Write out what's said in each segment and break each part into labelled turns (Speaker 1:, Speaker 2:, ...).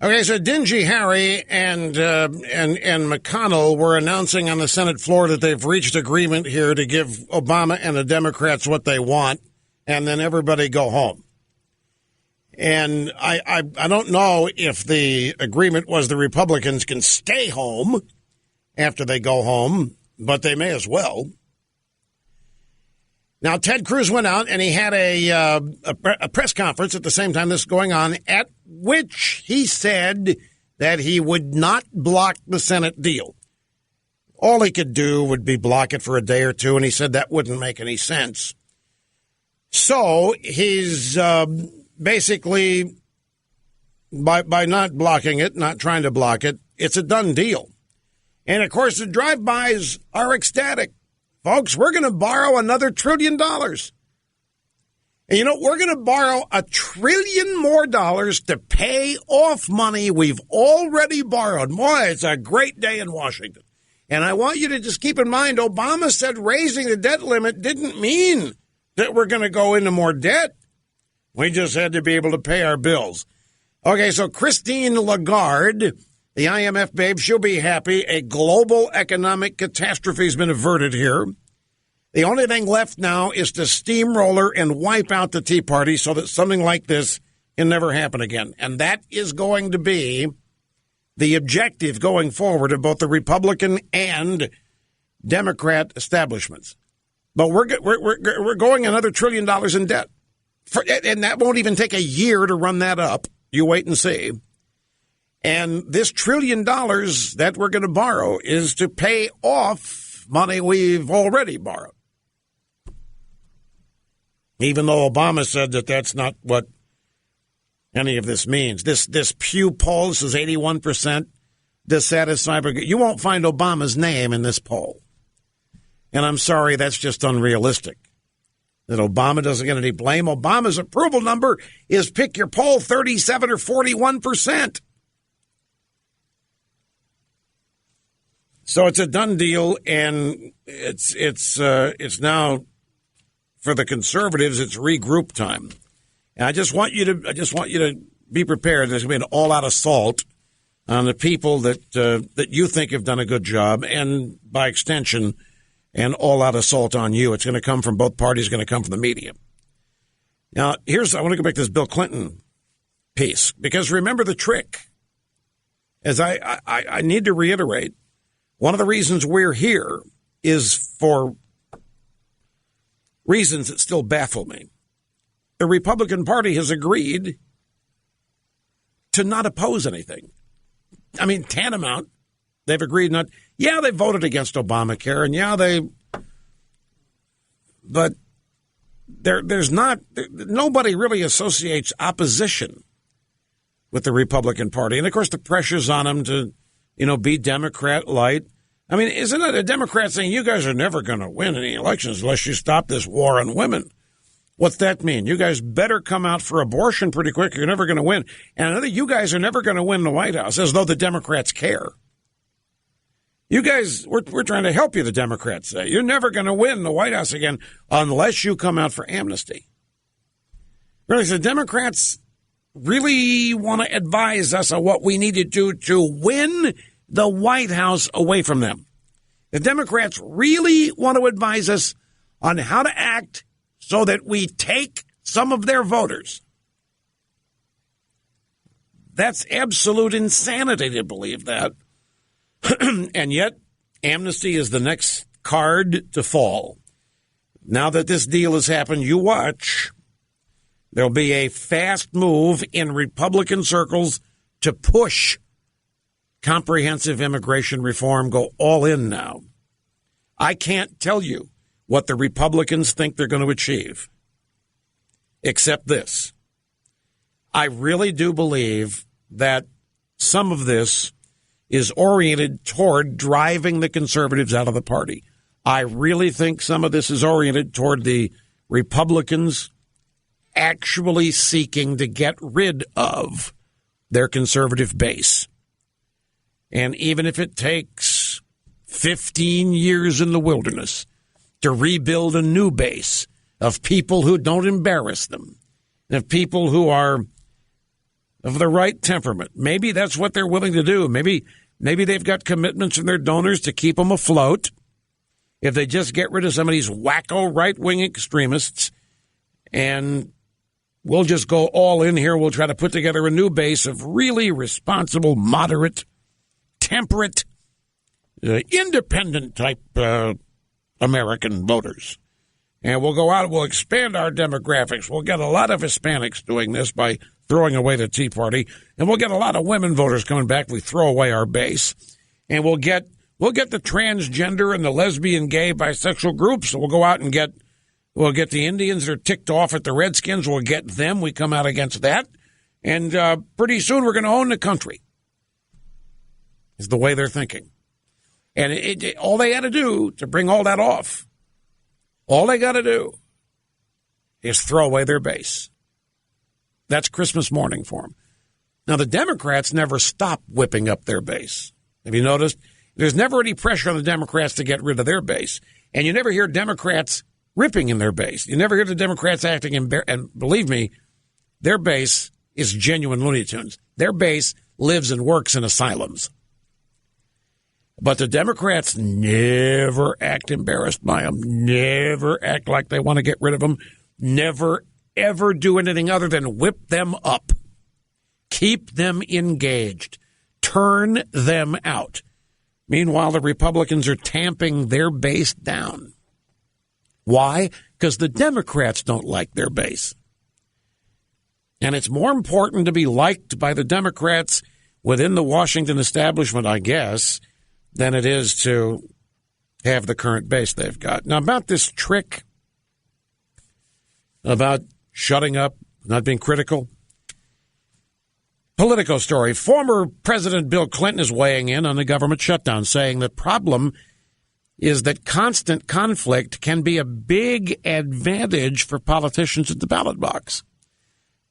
Speaker 1: Okay, so Dingy Harry and McConnell were announcing on the Senate floor that they've reached agreement here to give Obama and the Democrats what they want, and then everybody go home. And I don't know if the agreement was the Republicans can stay home after they go home, but they may as well. Now, Ted Cruz went out and he had a press conference at the same time this was going on, at which he said that he would not block the Senate deal. All he could do would be block it for a day or two, and he said that wouldn't make any sense. So he's basically, by not blocking it, not trying to block it, it's a done deal. And, of course, the drive-bys are ecstatic. Folks, we're going to borrow another $1 trillion. And, you know, we're going to borrow $1 trillion more to pay off money we've already borrowed. Boy, it's a great day in Washington. And I want you to just keep in mind, Obama said raising the debt limit didn't mean that we're going to go into more debt. We just had to be able to pay our bills. Okay, so Christine Lagarde, the IMF babe, she'll be happy. A global economic catastrophe has been averted here. The only thing left now is to steamroller and wipe out the Tea Party so that something like this can never happen again. And that is going to be the objective going forward of both the Republican and Democrat establishments. But we're going another $1 trillion in debt. And that won't even take a year to run that up. You wait and see. And this $1 trillion that we're going to borrow is to pay off money we've already borrowed. Even though Obama said that that's not what any of this means. This Pew poll says 81% dissatisfied. You won't find Obama's name in this poll. And I'm sorry, that's just unrealistic. That Obama doesn't get any blame. Obama's approval number is, pick your poll, 37 or 41%. So it's a done deal, and it's now for the conservatives. It's regroup time, and I just want you to be prepared. There's going to be an all-out assault on the people that you think have done a good job, and by extension, an all-out assault on you. It's going to come from both parties. It's going to come from the media. Now, I want to go back to this Bill Clinton piece, because remember the trick. As I need to reiterate. One of the reasons we're here is for reasons that still baffle me. The Republican Party has agreed to not oppose anything. I mean, tantamount. They've agreed not. Yeah, they voted against Obamacare, and but there's not. Nobody really associates opposition with the Republican Party, and of course the pressure's on them to, be Democrat light. I mean, isn't it a Democrat saying you guys are never going to win any elections unless you stop this war on women? What's that mean? You guys better come out for abortion pretty quick. You're never going to win. And another, you guys are never going to win the White House, as though the Democrats care. You guys, we're trying to help you, the Democrats say. You're never going to win the White House again unless you come out for amnesty. Really, so Democrats really want to advise us on what we need to do to win the White House away from them. The Democrats really want to advise us on how to act so that we take some of their voters. That's absolute insanity to believe that. And yet, amnesty is the next card to fall. Now that this deal has happened, you watch. There'll be a fast move in Republican circles to push comprehensive immigration reform, go all in now. I can't tell you what the Republicans think they're going to achieve, except this. I really do believe that some of this is oriented toward driving the conservatives out of the party. I really think some of this is oriented toward the Republicans actually seeking to get rid of their conservative base. And even if it takes 15 years in the wilderness to rebuild a new base of people who don't embarrass them, of people who are of the right temperament. Maybe that's what they're willing to do. Maybe they've got commitments from their donors to keep them afloat. If they just get rid of some of these wacko right-wing extremists, and we'll just go all in here. We'll try to put together a new base of really responsible, moderate, temperate, independent-type American voters. And we'll go out, we'll expand our demographics. We'll get a lot of Hispanics doing this by throwing away the Tea Party. And we'll get a lot of women voters coming back if we throw away our base. And we'll get the transgender and the lesbian, gay, bisexual groups. So we'll go out and we'll get the Indians that are ticked off at the Redskins. We'll get them. We come out against that. And pretty soon we're going to own the country, is the way they're thinking. And all they had to do to bring all that off, all they got to do is throw away their base. That's Christmas morning for them. Now, the Democrats never stop whipping up their base. Have you noticed? There's never any pressure on the Democrats to get rid of their base. And you never hear Democrats ripping in their base. You never hear the Democrats acting and believe me, their base is genuine Looney Tunes. Their base lives and works in asylums. But the Democrats never act embarrassed by them, never act like they want to get rid of them, never, ever do anything other than whip them up, keep them engaged, turn them out. Meanwhile, the Republicans are tamping their base down. Why? Because the Democrats don't like their base. And it's more important to be liked by the Democrats within the Washington establishment, I guess, than it is to have the current base they've got. Now, about this trick about shutting up, not being critical. Politico story. Former President Bill Clinton is weighing in on the government shutdown, saying the problem is that constant conflict can be a big advantage for politicians at the ballot box.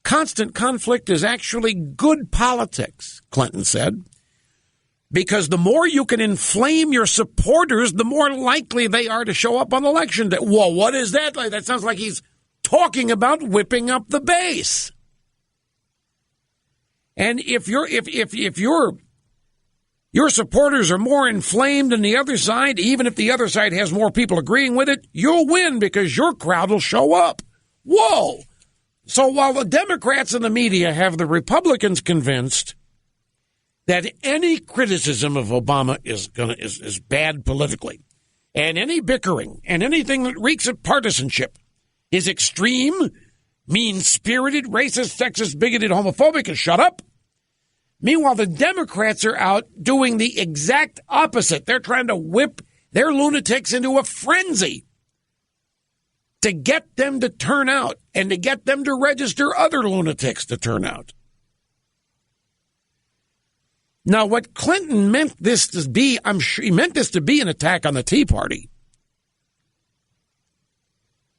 Speaker 1: Constant conflict is actually good politics, Clinton said, because the more you can inflame your supporters, the more likely they are to show up on election day. Well, what is that? That sounds like he's talking about whipping up the base. And if your supporters are more inflamed than the other side, even if the other side has more people agreeing with it, you'll win because your crowd will show up. Whoa. So while the Democrats and the media have the Republicans convinced that any criticism of Obama is bad politically, and any bickering and anything that reeks of partisanship is extreme, mean-spirited, racist, sexist, bigoted, homophobic, and shut up. Meanwhile, the Democrats are out doing the exact opposite. They're trying to whip their lunatics into a frenzy to get them to turn out and to get them to register other lunatics to turn out. Now, what Clinton meant this to be, I'm sure he meant this to be an attack on the Tea Party.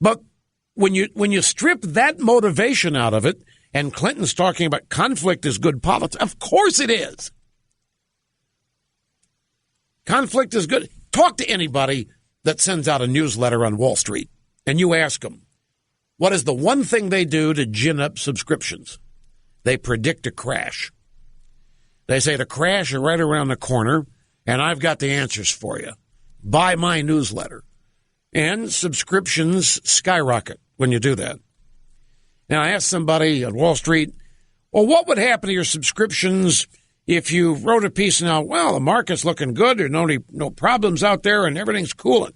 Speaker 1: But when you strip that motivation out of it, and Clinton's talking about conflict is good politics, of course it is. Conflict is good. Talk to anybody that sends out a newsletter on Wall Street, and you ask them, what is the one thing they do to gin up subscriptions? They predict a crash. They say the crash is right around the corner, and I've got the answers for you. Buy my newsletter. And subscriptions skyrocket when you do that. Now, I asked somebody at Wall Street, well, what would happen to your subscriptions if you wrote a piece now, well, the market's looking good, there's no problems out there, and everything's cool.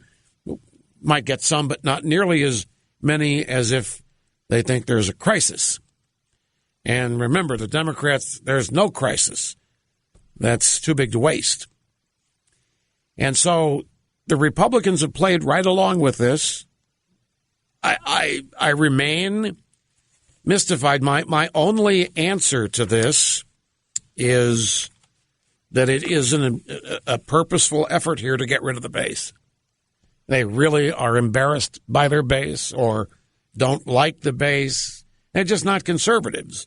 Speaker 1: Might get some, but not nearly as many as if they think there's a crisis. And remember, the Democrats, there's no crisis. That's too big to waste. And so the Republicans have played right along with this. I remain mystified. My only answer to this is that it is a purposeful effort here to get rid of the base. They really are embarrassed by their base or don't like the base. They're just not conservatives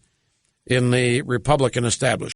Speaker 1: in the Republican establishment.